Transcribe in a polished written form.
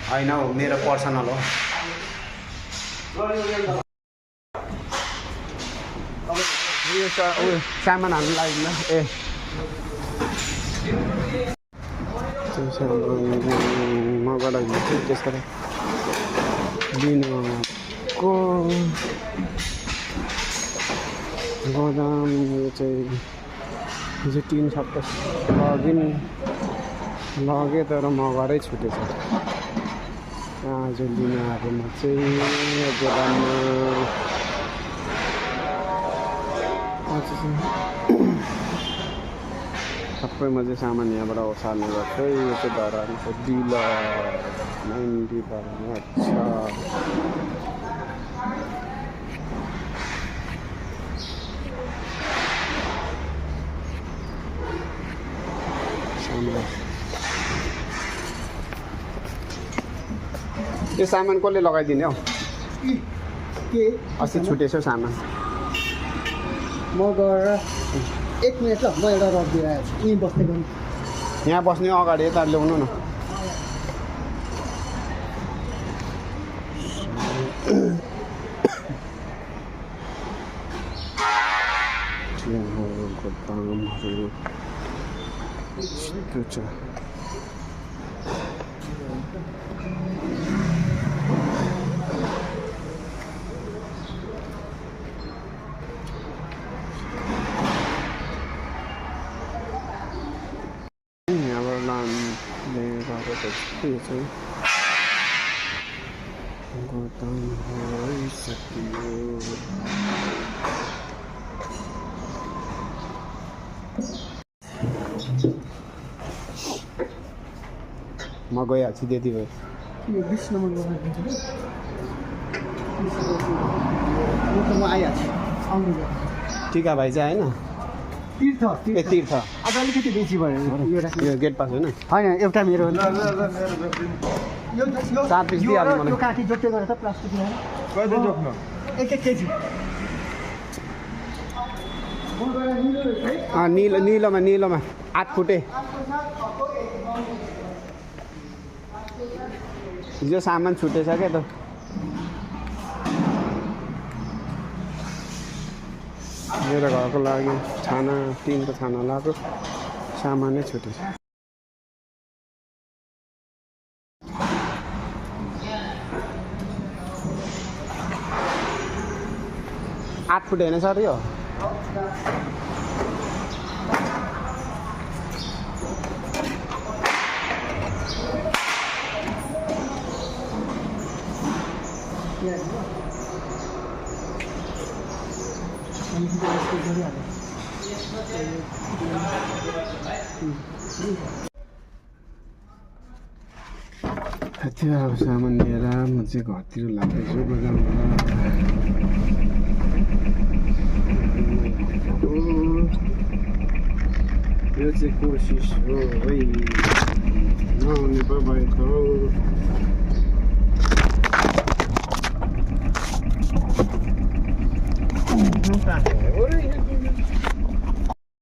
होइन हौ मेरो पर्सनल हो यो सामान हाल्नु लागि ल ए मबाट त्यसको दिनको गोदाम यो चाहिँ 3 सप्ताह लगेँ तर म घरै छुटेछ आज लिन आएको म चाहिँ गोदाममा सबैमा चाहिँ सामान यहाँबाट ओसार्ने गर्छ यो चाहिँ धरानको डिलर 90 अच्छा यो सामान कसले लगाइदिने हौ के अस्ति छुटेछ सामान म गएर 1 मिनेट ल म एउटा रड दिएर आएछु यहीँ बस्ने गरौँ यहाँ बस्ने अगाडि यता ल्याउनु न म गइहाल्छु त्यति भयो यो 20 नम्बर लगाइदिन्छु म आइहाल्छु आउनु टिका भाइ चाहिँ होइन तीर्थ आज अलिकति बेसी भयो यो गेट पास होइन एउटा मेरो 4 पिस दिइहाल्नु मलाई यो काठी जोड्दै गरेर त प्लास्टिक कहिले जोड्नु 1 केजी निलोमा 8 फुटे हिजो सामान छुटेछ क्या त मेरो घरको लागि छाना 3को छाना लगाएको सामानै छुटेछ 8 फुट होइन सर यो त्यो अब सामान लिएर म चाहिँ घरतिर लाग्दैछु बजारबाट यो चाहिँ कोसिस हो है नहुने पो भएको